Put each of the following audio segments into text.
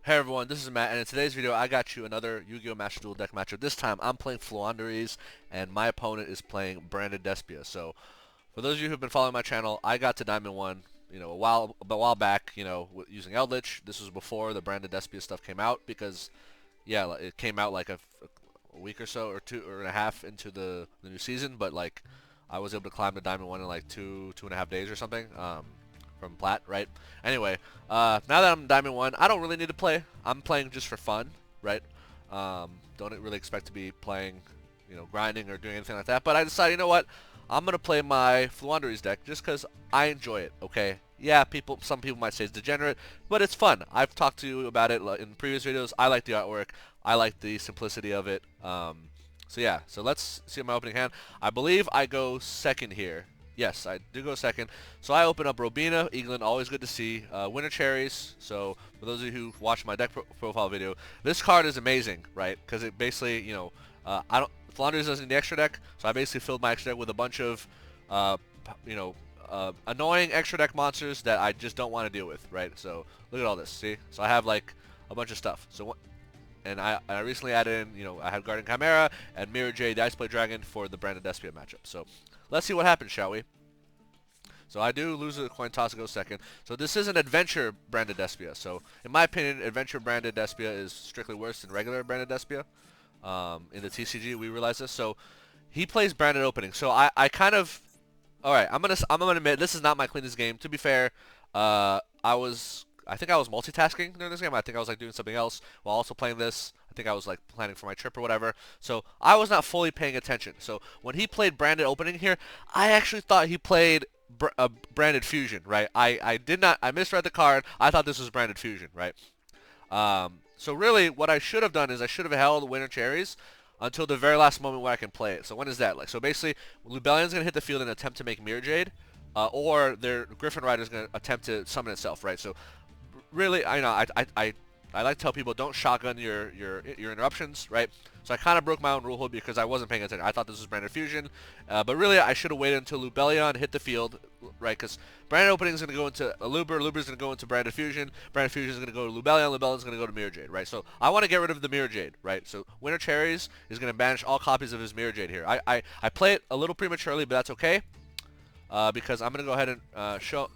Hey everyone, this is Matt, and in today's video I got you another Yu-Gi-Oh! Master Duel deck matchup. This time I'm playing Floowandereeze, and my opponent is playing Branded Despia. So, for those of you who've been following my channel, I got to Diamond 1, a while back, using Eldritch. This was before the Branded Despia stuff came out, because, yeah, it came out like a week or so, or two and a half into the new season, but, like, I was able to climb to Diamond 1 in, like, two and a half days or something. From Plat, right? Anyway, now that I'm Diamond 1, I don't really need to play. I'm playing just for fun, right? Don't really expect to be playing, grinding or doing anything like that. But I decided, you know what? I'm going to play my Floowandereeze deck just because I enjoy it, okay? Yeah, some people might say it's degenerate, but it's fun. I've talked to you about it in previous videos. I like the artwork. I like the simplicity of it. So yeah, so let's see my opening hand. I believe I go second here. Yes, I do go second. So I open up Robina, Eaglin, always good to see. Winter Cherries. So for those of you who watched my deck profile video, this card is amazing, right? Because it basically, I don't. Flanders doesn't need the extra deck, so I basically filled my extra deck with a bunch of, uh, annoying extra deck monsters that I just don't want to deal with, right? So look at all this. See? So I have like a bunch of stuff. So and I recently added in, I have Guardian Chimera and Mirror Jade, the Ice Blade Dragon for the Branded Despia matchup. So let's see what happens, shall we? So I do lose a coin toss to go second. So this is an Adventure Branded Despia. So in my opinion, Adventure Branded Despia is strictly worse than regular Branded Despia. In the TCG, we realize this. So he plays Branded Opening. So I kind of, all right. I'm gonna admit this is not my cleanest game. To be fair, I think I was multitasking during this game. I think I was like doing something else while also playing this. I think I was like planning for my trip or whatever. So I was not fully paying attention. So when he played Branded Opening here, I actually thought he played Branded Fusion, right? I did not. I misread the card. I thought this was Branded Fusion, right? So really, what I should have done is I should have held Winter Cherries until the very last moment where I can play it. So when is that? Like, so basically, Lubellion's gonna hit the field and attempt to make Mirror Jade, or their Griffin Rider's gonna attempt to summon itself, right? So really, I like to tell people don't shotgun your interruptions, right? So I kind of broke my own rule hold because I wasn't paying attention. I thought this was Branded Fusion, but really I should have waited until Lubellion hit the field, right? Because Branded Opening is going to go into a Luber's going to go into Branded Fusion is going to go to Lubellion's going to go to Mirror Jade, right? So I want to get rid of the Mirror Jade, right? So Winter Cherries is going to banish all copies of his Mirror Jade here. I play it a little prematurely, but that's okay, because I'm going to go ahead and show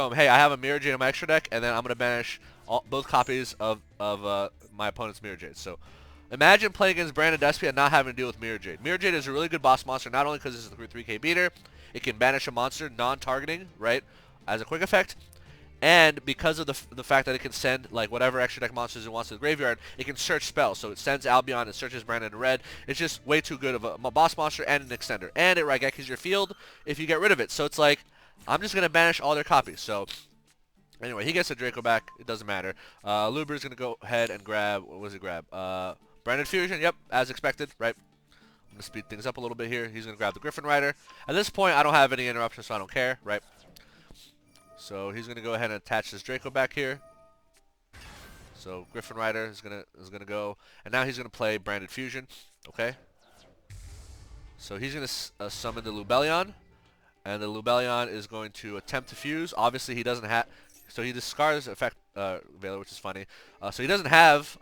him, hey, I have a Mirror Jade in my extra deck, and then I'm going to banish both copies of my opponent's Mirror Jade. So imagine playing against Branded Despia and not having to deal with Mirror Jade. Mirror Jade is a really good boss monster, not only because it's a 3K beater, it can banish a monster non-targeting, right, as a quick effect, and because of the fact that it can send like whatever extra deck monsters it wants to the graveyard, it can search spells. So it sends Albion and searches Branded in red. It's just way too good of a boss monster and an extender. And it Raigekis your field if you get rid of it. So it's like, I'm just going to banish all their copies. So anyway, he gets a Draco back. It doesn't matter. Luber's going to go ahead and grab, what was he grab? Branded Fusion, yep, as expected, right? I'm going to speed things up a little bit here. He's going to grab the Griffin Rider. At this point, I don't have any interruptions, so I don't care, right? So he's going to go ahead and attach this Draco back here. So Griffin Rider is gonna go, and now he's going to play Branded Fusion, okay? So he's going to summon the Lubellion, and the Lubellion is going to attempt to fuse. Obviously, he doesn't have, so he discards effect Veiler, which is funny. So he doesn't have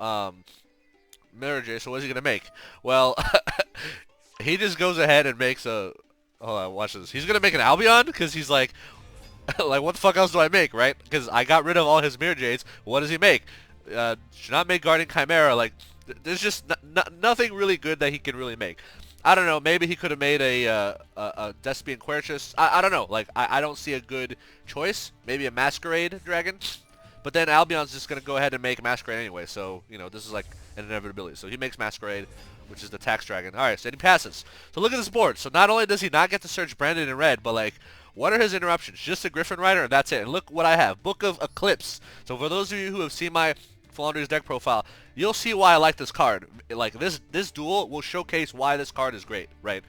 Mirror J, so what is he going to make? Well, he just goes ahead and makes a, hold on, watch this. He's going to make an Albion, because he's like, like, what the fuck else do I make, right? Because I got rid of all his Mirror Jades. What does he make? Should not make Guardian Chimera. Like, there's just nothing really good that he can really make. I don't know. Maybe he could have made a Despian Querchus. I don't know. Like, I don't see a good choice. Maybe a Masquerade Dragon. But then Albion's just going to go ahead and make Masquerade anyway. So, this is like an inevitability. So he makes Masquerade, which is the tax dragon. Alright, so he passes. So look at this board. So not only does he not get to search Branded in red, but like, what are his interruptions? Just a Griffin Rider, and that's it. And look what I have. Book of Eclipse. So for those of you who have seen my Floowandereeze deck profile, you'll see why I like this card. Like, this duel will showcase why this card is great, right?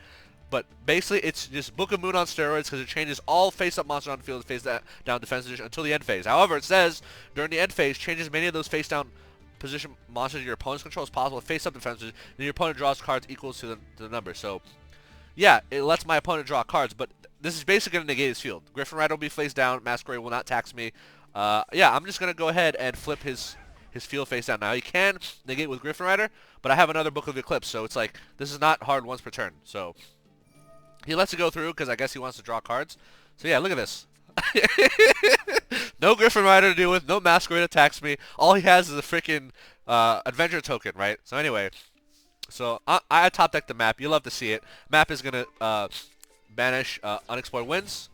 But basically, it's just Book of Moon on steroids because it changes all face-up monsters on the field face-down defense position until the end phase. However, it says, during the end phase, changes many of those face-down position monsters your opponent's control as possible with face-up defenses, and your opponent draws cards equal to the number. So, yeah, it lets my opponent draw cards, but this is basically going to negate his field. Griffin Rider will be face down. Masquerade will not tax me. Yeah, I'm just going to go ahead and flip his his field face down. Now he can negate with Griffin Rider, but I have another Book of Eclipse, so it's like this is not hard once per turn. So he lets it go through because I guess he wants to draw cards. So yeah, look at this. No Griffin Rider to deal with. No Masquerade attacks me. All he has is a freaking adventure token, right? So anyway, so I top deck the map. You'll love to see it. Map is gonna banish Unexplored Winds.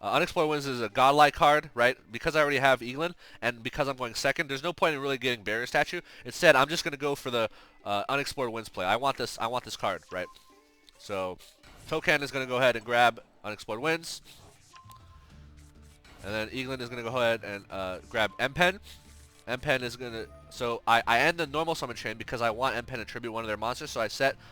Unexplored Winds is a godlike card, right? Because I already have Eglin, and because I'm going second, there's no point in really getting Barrier Statue. Instead, I'm just gonna go for the Unexplored Winds play. I want this card, right? So Token is gonna go ahead and grab Unexplored Winds. And then Eglin is going to go ahead and grab M-Pen. M-Pen is going to... So I end the normal summon chain because I want M-Pen to tribute one of their monsters. So I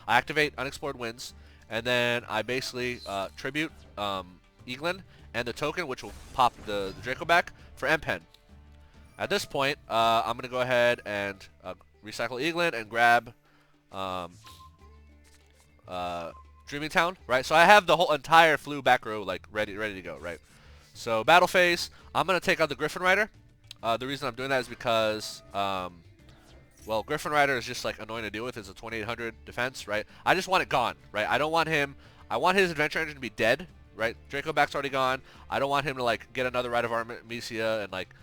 activate Unexplored Winds. And then I basically tribute Eglin and the token, which will pop the Draco back for M-Pen. At this point, I'm going to go ahead and recycle Eglin and grab Dreaming Town, right? So I have the whole entire Floo back row like ready to go, right? So battle phase, I'm going to take out the Griffin Rider. The reason I'm doing that is because, well, Griffin Rider is just like annoying to deal with. It's a 2800 defense, right? I just want it gone, right? I don't want him, I want his Adventure Engine to be dead, right? Draco back's already gone. I don't want him to like get another Rite of Artemisia and like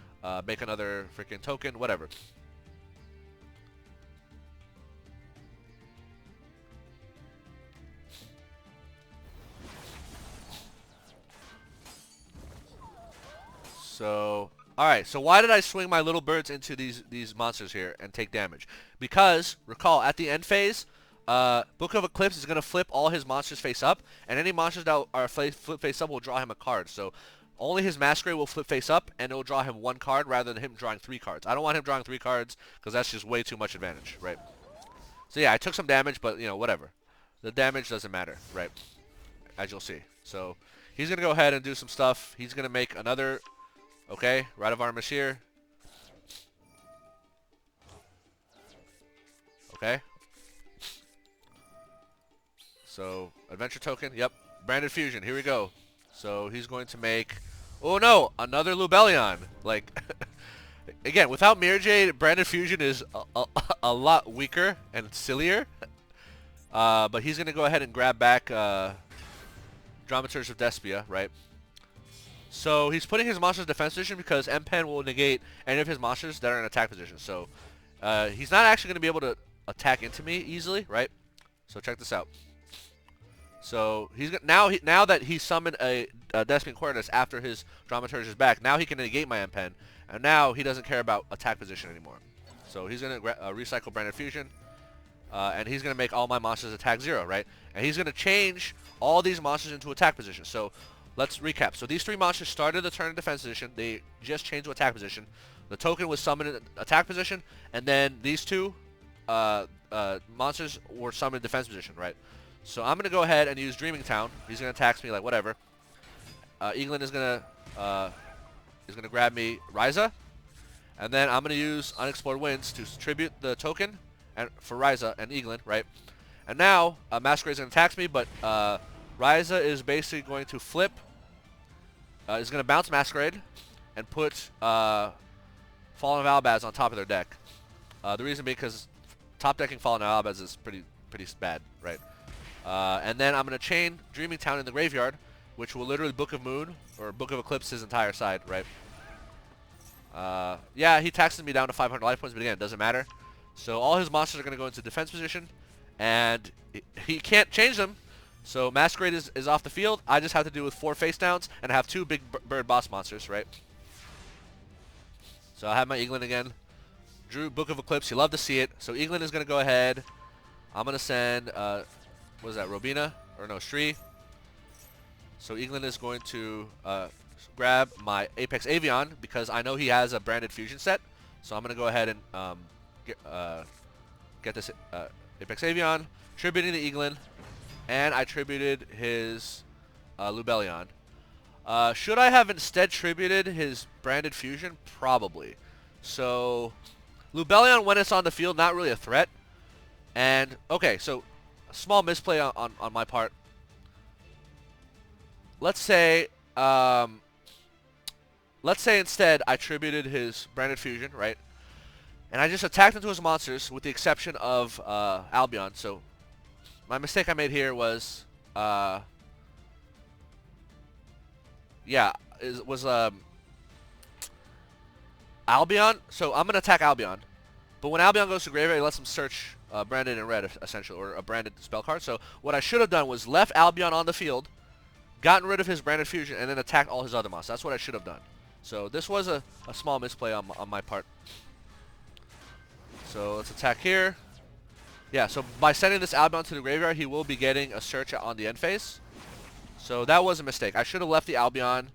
make another freaking token, whatever. So, alright, so why did I swing my little birds into these monsters here and take damage? Because, recall, at the end phase, Book of Eclipse is going to flip all his monsters face up, and any monsters that are flip face up will draw him a card. So, only his Masquerade will flip face up, and it will draw him one card rather than him drawing 3 cards. I don't want him drawing 3 cards, because that's just way too much advantage, right? So yeah, I took some damage, but, you know, whatever. The damage doesn't matter, right? As you'll see. So, he's going to go ahead and do some stuff. He's going to make another... Okay, Rite of Artemisia. Okay. So, Adventure Token. Yep. Branded Fusion. Here we go. So, he's going to make... Oh, no! Another Lubellion. Like, again, without Mirror Jade, Branded Fusion is a lot weaker and sillier. But he's going to go ahead and grab back Dramaturge of Despia, right? So he's putting his monsters in defense position because M-Pen will negate any of his monsters that are in attack position. So he's not actually going to be able to attack into me easily, right? So check this out. So he's now that he summoned a Despian Coordinates after his Dramaturge is back, now he can negate my M-Pen, and now he doesn't care about attack position anymore. So he's going to recycle Branded Fusion, and he's going to make all my monsters attack 0, right? And he's going to change all these monsters into attack position. So let's recap. So these 3 monsters started the turn in defense position. They just changed to attack position. The token was summoned in attack position, and then these 2 monsters were summoned in defense position, right? So I'm going to go ahead and use Dreaming Town. He's going to attack me like whatever. Eglin is going to grab me Ryza, and then I'm going to use Unexplored Winds to tribute the token and for Ryza and Eglin, right? And now Masquerade is going to attack me, but Ryza is basically going to flip, is going to bounce Masquerade, and put Fallen of Albaz on top of their deck. The reason being because top decking Fallen of Albaz is pretty bad, right? And then I'm going to chain Dreaming Town in the graveyard, which will literally Book of Moon, or Book of Eclipse his entire side, right? Yeah, he taxes me down to 500 life points, but again, it doesn't matter. So all his monsters are going to go into defense position, and he can't change them. So Masquerade is off the field. I just have to do with 4 face downs and have 2 big bird boss monsters, right? So I have my Eglin again. Drew Book of Eclipse. You love to see it. So Eglin is going to go ahead. I'm going to send, what is that, Robina? Or no, Shree. So Eglin is going to grab my Apex Avion because I know he has a Branded Fusion set. So I'm going to go ahead and get this Apex Avion, tributing the Eglin. And I tributed his Lubellion. Should I have instead tributed his Branded Fusion? Probably. So, Lubellion, when it's on the field, not really a threat. And, okay, so, a small misplay on my part. Let's say instead I tributed his Branded Fusion, right? And I just attacked into his monsters with the exception of Albion. So my mistake I made here was, Albion. So I'm going to attack Albion. But when Albion goes to graveyard, it lets him search branded in red, essentially, or a branded spell card. So what I should have done was left Albion on the field, gotten rid of his branded fusion, and then attacked all his other monsters. That's what I should have done. So this was a small misplay on my part. So let's attack here. Yeah, so by sending this Albion to the graveyard, he will be getting a search on the end phase. So that was a mistake. I should have left the Albion,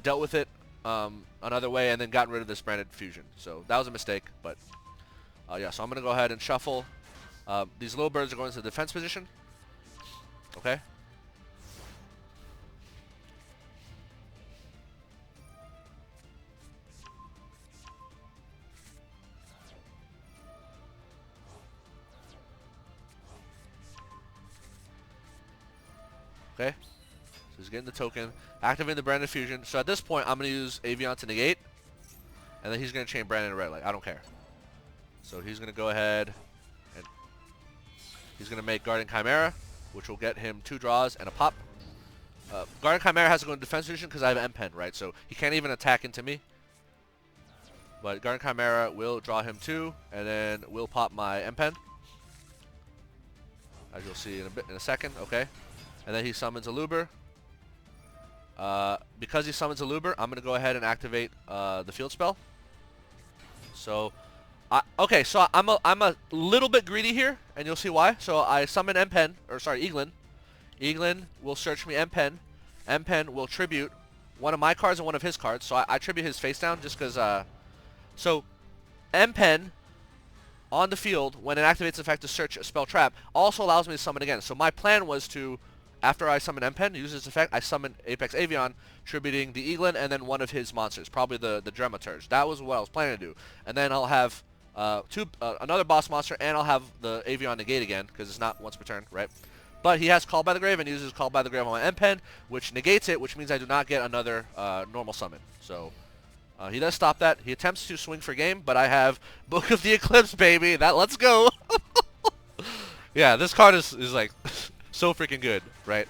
dealt with it another way, and then gotten rid of this branded fusion. So that was a mistake, but yeah, so I'm going to go ahead and shuffle. These little birds are going to the defense position. Okay. Okay. So he's getting the token, activating the branded fusion. So at this point, I'm going to use Avion to negate, and then he's going to chain Branded red. Like, I don't care. So he's going to go ahead and he's going to make Guardian Chimera, which will get him 2 draws and a pop. Guardian Chimera has to go in defense position because I have M-Pen, right? So he can't even attack into me. But Guardian Chimera will draw him 2, and then we'll pop my M-Pen, as you'll see in a second. Okay. And then he summons a Luber. Because he summons a Luber, I'm going to go ahead and activate the field spell. So, okay, so I'm a little bit greedy here, and you'll see why. So I summon M-Pen, or sorry, Eaglin. Eaglin will search me M-Pen. M-Pen will tribute one of my cards and one of his cards. So I tribute his face down just because, so M-Pen on the field, when it activates the effect to search a spell trap, also allows me to summon again. So my plan was to, after I summon M-Pen, use this effect, I summon Apex Avion, tributing the Eaglin and then one of his monsters, probably the Dramaturge. That was what I was planning to do. And then I'll have another boss monster, and I'll have the Avion negate again, because it's not once per turn, right? But he has Called by the Grave and uses Called by the Grave on my M-Pen, which negates it, which means I do not get another normal summon. So he does stop that. He attempts to swing for game, but I have Book of the Eclipse, baby. Let's go. Yeah, this card is like so freaking good, right?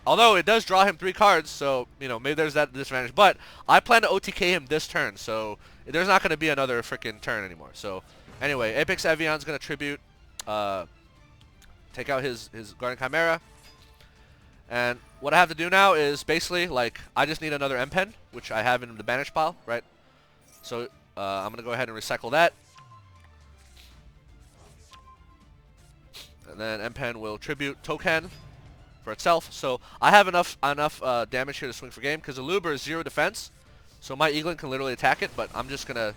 Although it does draw him 3 cards, so you know maybe there's that disadvantage. But I plan to OTK him this turn, so there's not going to be another freaking turn anymore. So anyway, Apex Avion's going to tribute, take out his Guardian Chimera, and what I have to do now is basically like I just need another M-Pen, which I have in the banish pile, right? So I'm going to go ahead and recycle that. And then M-Pen will tribute Token for itself. So I have enough damage here to swing for game because the Luber is 0 defense. So my Eaglin can literally attack it, but I'm just going to...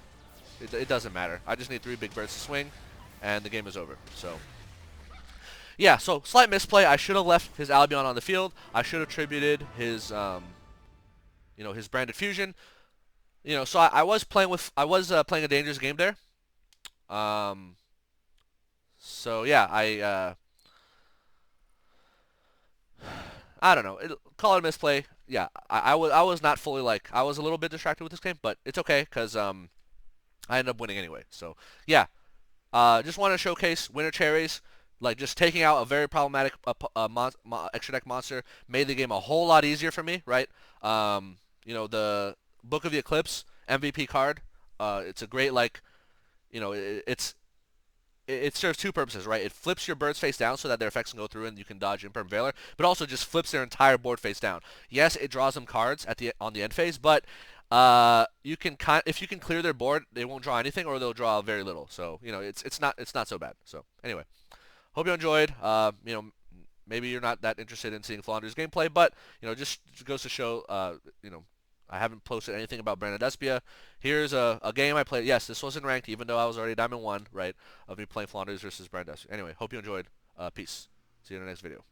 It doesn't matter. I just need 3 big birds to swing, and the game is over. So, yeah, so slight misplay. I should have left his Albion on the field. I should have tributed his, his branded fusion. You know, so I was playing playing a dangerous game there. So yeah, I don't know. Call it a misplay. Yeah, I was not fully like I was a little bit distracted with this game, but it's okay because I ended up winning anyway. So yeah, just want to showcase Winter Cherries. Like just taking out a very problematic extra deck monster made the game a whole lot easier for me, right? You know, the Book of the Eclipse MVP card. It's a great it serves 2 purposes, right? It flips your birds face down so that their effects can go through and you can dodge Imperm Veiler, but also just flips their entire board face down. Yes, it draws them cards on the end phase, but you can if you can clear their board, they won't draw anything or they'll draw very little. So you know it's not so bad. So anyway, hope you enjoyed. You know, maybe you're not that interested in seeing Floowandereeze gameplay, but you know just goes to show you know. I haven't posted anything about Branded Despia. Here's a game I played. Yes, this wasn't ranked, even though I was already Diamond 1, right, of me playing Floowandereeze versus Branded Despia. Anyway, hope you enjoyed. Peace. See you in the next video.